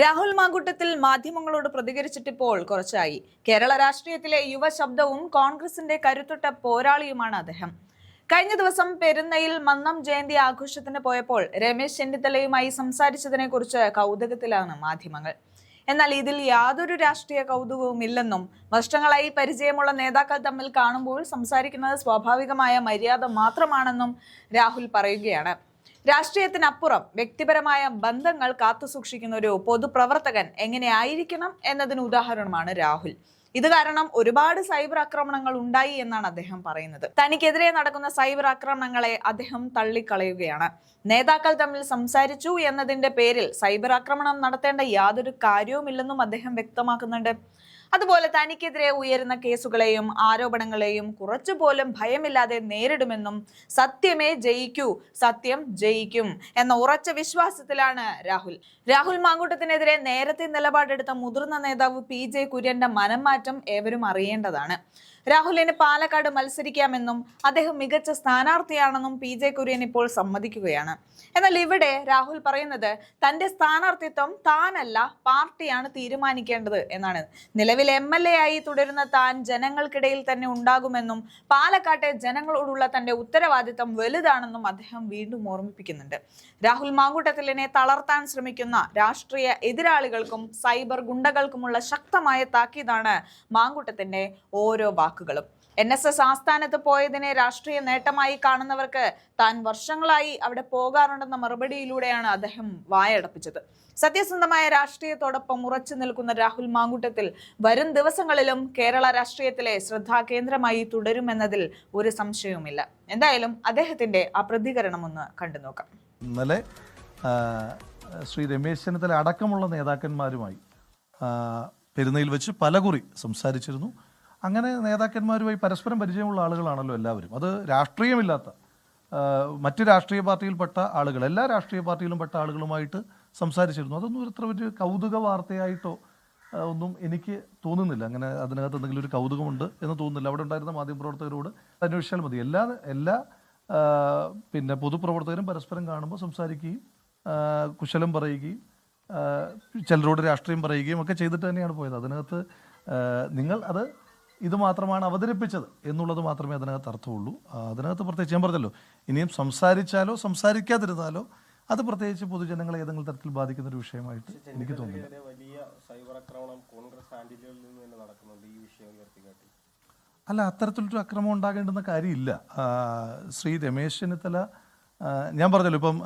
രാഹുൽ മാങ്കൂട്ടത്തിൽ മാധ്യമങ്ങളോട് പ്രതികരിച്ചിട്ടിപ്പോൾ കുറച്ചായി. കേരള രാഷ്ട്രീയത്തിലെ യുവശബ്ദവും കോൺഗ്രസിന്റെ കരുത്തുറ്റ പോരാളിയുമാണ് അദ്ദേഹം. കഴിഞ്ഞ ദിവസം പെരുന്നയിൽ മന്നം ജയന്തി ആഘോഷത്തിന് പോയപ്പോൾ രമേശ് ചെന്നിത്തലയുമായി സംസാരിച്ചതിനെ കുറിച്ച് കൗതുകത്തിലാണ് മാധ്യമങ്ങൾ. എന്നാൽ ഇതിൽ യാതൊരു രാഷ്ട്രീയ കൗതുകവുമില്ലെന്നും വർഷങ്ങളായി പരിചയമുള്ള നേതാക്കൾ തമ്മിൽ കാണുമ്പോൾ സംസാരിക്കുന്നത് സ്വാഭാവികമായ മര്യാദ മാത്രമാണെന്നും രാഹുൽ പറയുകയാണ്. രാഷ്ട്രീയത്തിനപ്പുറം വ്യക്തിപരമായ ബന്ധങ്ങൾ കാത്തുസൂക്ഷിക്കുന്ന ഒരു പൊതുപ്രവർത്തകൻ എങ്ങനെയായിരിക്കണം എന്നതിന് ഉദാഹരണമാണ് രാഹുൽ. ഇത് കാരണം ഒരുപാട് സൈബർ ആക്രമണങ്ങൾ ഉണ്ടായി എന്നാണ് അദ്ദേഹം പറയുന്നത്. തനിക്കെതിരെ നടക്കുന്ന സൈബർ ആക്രമണങ്ങളെ അദ്ദേഹം തള്ളിക്കളയുകയാണ്. നേതാക്കൾ തമ്മിൽ സംസാരിച്ചു എന്നതിന്റെ പേരിൽ സൈബർ ആക്രമണം നടത്തേണ്ട യാതൊരു കാര്യവുമില്ലെന്നും അദ്ദേഹം വ്യക്തമാക്കുന്നുണ്ട്. അതുപോലെ തനിക്കെതിരെ ഉയരുന്ന കേസുകളെയും ആരോപണങ്ങളെയും കുറച്ചുപോലും ഭയമില്ലാതെ നേരിടുമെന്നും സത്യമേ ജയിക്കൂ, സത്യം ജയിക്കും എന്ന ഉറച്ച വിശ്വാസത്തിലാണ് രാഹുൽ മാങ്കൂട്ടത്തിനെതിരെ നേരത്തെ നിലപാടെടുത്ത മുതിർന്ന നേതാവ് PJ കുര്യന്റെ മനംമാറ്റം ഏവരും അറിയേണ്ടതാണ്. രാഹുലിന് പാലക്കാട് മത്സരിക്കാമെന്നും അദ്ദേഹം മികച്ച സ്ഥാനാർത്ഥിയാണെന്നും PJ കുര്യൻ ഇപ്പോൾ സമ്മതിക്കുകയാണ്. എന്നാൽ ഇവിടെ രാഹുൽ പറയുന്നത് തന്റെ സ്ഥാനാർത്ഥിത്വം താനല്ല, പാർട്ടിയാണ് തീരുമാനിക്കേണ്ടത് എന്നാണ്. നിലവിൽ MLA ആയി തുടരുന്ന താൻ ജനങ്ങൾക്കിടയിൽ തന്നെ ഉണ്ടാകുമെന്നും പാലക്കാട്ടെ ജനങ്ങളോടുള്ള തന്റെ ഉത്തരവാദിത്തം വലുതാണെന്നും അദ്ദേഹം വീണ്ടും ഓർമ്മിപ്പിക്കുന്നുണ്ട്. രാഹുൽ മാങ്കൂട്ടത്തിലിനെ തളർത്താൻ ശ്രമിക്കുന്ന രാഷ്ട്രീയ എതിരാളികൾക്കും സൈബർ ഗുണ്ടകൾക്കുമുള്ള ശക്തമായ താക്കീതാണ് മാങ്കൂട്ടത്തിന്റെ ഓരോ വാക്കുകളും. NSS ആസ്ഥാനത്ത് പോയതിനെ രാഷ്ട്രീയ നേട്ടമായി കാണുന്നവർക്ക് താൻ വർഷങ്ങളായി അവിടെ പോകാറുണ്ടെന്ന മറുപടിയിലൂടെയാണ് അദ്ദേഹം വായടപ്പിച്ചത്. സത്യസന്ധമായ രാഷ്ട്രീയത്തോടൊപ്പം ഉറച്ചു നിൽക്കുന്ന രാഹുൽ മാങ്കൂട്ടത്തിൽ വരും ദിവസങ്ങളിലും കേരള രാഷ്ട്രീയത്തിലെ ശ്രദ്ധാകേന്ദ്രമായി തുടരുമെന്നതിൽ ഒരു സംശയവുമില്ല. എന്തായാലും അദ്ദേഹത്തിന്റെ ആ പ്രതികരണം ഒന്ന് കണ്ടു നോക്കാം. ഇന്നലെ ശ്രീ രമേശ് ചെന്നിത്തല അടക്കമുള്ള നേതാക്കന്മാരുമായി പെരുന്നയിൽ വെച്ച് പലകുറി സംസാരിച്ചിരുന്നു. അങ്ങനെ നേതാക്കന്മാരുമായി പരസ്പരം പരിചയമുള്ള ആളുകളാണല്ലോ എല്ലാവരും. അത് രാഷ്ട്രീയമില്ലാത്ത മറ്റ് രാഷ്ട്രീയ പാർട്ടിയിൽപ്പെട്ട ആളുകൾ, എല്ലാ രാഷ്ട്രീയ പാർട്ടിയിലും പെട്ട ആളുകളുമായിട്ട് സംസാരിച്ചിരുന്നു. അതൊന്നും ഇത്ര ഒരു കൗതുക വാർത്തയായിട്ടോ ഒന്നും എനിക്ക് തോന്നുന്നില്ല. അങ്ങനെ അതിനകത്ത് എന്തെങ്കിലും ഒരു കൗതുകമുണ്ട് എന്ന് തോന്നുന്നില്ല. അവിടെ ഉണ്ടായിരുന്ന മാധ്യമപ്രവർത്തകരോട് അന്വേഷിച്ചാൽ മതി. എല്ലാ പൊതുപ്രവർത്തകരും പരസ്പരം കാണുമ്പോൾ സംസാരിക്കുകയും കുശലം പറയുകയും ചിലരോട് രാഷ്ട്രീയം പറയുകയും ഒക്കെ ചെയ്തിട്ട് തന്നെയാണ് പോയത്. അതിനകത്ത് നിങ്ങൾ ഇത് മാത്രമാണ് അവതരിപ്പിച്ചത് എന്നുള്ളത് മാത്രമേ അതിനകത്ത് അർത്ഥമുള്ളൂ. അതിനകത്ത് പ്രത്യേകിച്ച് ഞാൻ പറഞ്ഞല്ലോ, ഇനിയും സംസാരിച്ചാലോ സംസാരിക്കാതിരുന്നാലോ അത് പ്രത്യേകിച്ച് പൊതുജനങ്ങളെ ഏതെങ്കിലും തരത്തിൽ ബാധിക്കുന്ന ഒരു വിഷയമായിട്ട് എനിക്ക് തോന്നുന്നില്ല. അല്ല, അത്തരത്തിലൊരു അക്രമം ഉണ്ടാകേണ്ടുന്ന കാര്യമില്ല. ശ്രീ രമേശ് ചെന്നിത്തല, ഞാൻ പറഞ്ഞല്ലോ, ഇപ്പം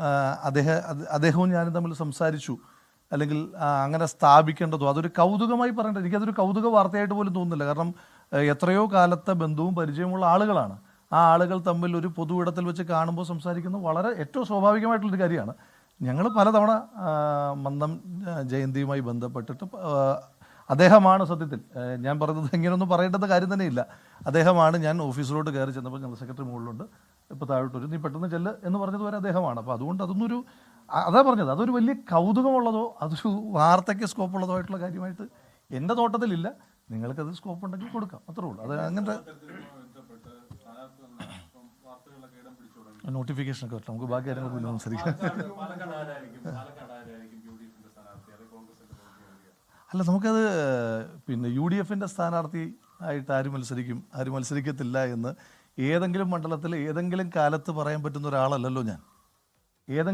അദ്ദേഹവും ഞാനും തമ്മിൽ സംസാരിച്ചു, അല്ലെങ്കിൽ അങ്ങനെ സ്ഥാപിക്കേണ്ടതോ അതൊരു കൗതുകമായി പറയേണ്ടത്, എനിക്കതൊരു കൗതുക വാർത്തയായിട്ട് പോലും തോന്നുന്നില്ല. കാരണം എത്രയോ കാലത്തെ ബന്ധവും പരിചയമുള്ള ആളുകളാണ്. ആ ആളുകൾ തമ്മിൽ ഒരു പൊതു ഇടത്തിൽ വെച്ച് കാണുമ്പോൾ സംസാരിക്കുന്നത് വളരെ ഏറ്റവും സ്വാഭാവികമായിട്ടുള്ളൊരു കാര്യമാണ്. ഞങ്ങൾ പലതവണ മന്നം ജയന്തിയുമായി ബന്ധപ്പെട്ടിട്ട് അദ്ദേഹമാണ് സത്യത്തിൽ, ഞാൻ പറയുന്നത് ഇങ്ങനെയൊന്നും പറയേണ്ടത് കാര്യം തന്നെയില്ല, അദ്ദേഹമാണ്. ഞാൻ ഓഫീസിലോട്ട് കയറി ചെന്നപ്പോൾ ജനറൽ സെക്രട്ടറി മുകളിലുണ്ട്, ഇപ്പോൾ താഴോട്ടൊരു നീ പെട്ടെന്ന് ചെല്ല് എന്ന് പറഞ്ഞത് വരെ അദ്ദേഹമാണ്. അപ്പോൾ അതുകൊണ്ട് അതാ പറഞ്ഞത്, അതൊരു വലിയ കൗതുകമുള്ളതോ അതൊരു വാർത്തയ്ക്ക് സ്കോപ്പുള്ളതോ ആയിട്ടുള്ള കാര്യമായിട്ട് എൻ്റെ തോട്ടത്തിലില്ല. നിങ്ങൾക്കത് സ്കോപ്പ് ഉണ്ടെങ്കിൽ കൊടുക്കാം, അത്രേ ഉള്ളൂ. അത് അങ്ങനത്തെ നോട്ടിഫിക്കേഷൻ ഒക്കെ വരട്ടെ, നമുക്ക് ബാക്കി കാര്യങ്ങൾ പിന്നെ സംസാരിക്കാം. അല്ല, നമുക്കത് UDFൻ്റെ സ്ഥാനാർത്ഥി ആയിട്ട് ആര് മത്സരിക്കത്തില്ല എന്ന് ഏതെങ്കിലും മണ്ഡലത്തിൽ ഏതെങ്കിലും കാലത്ത് പറയാൻ പറ്റുന്ന ഒരാളല്ലല്ലോ ഞാൻ.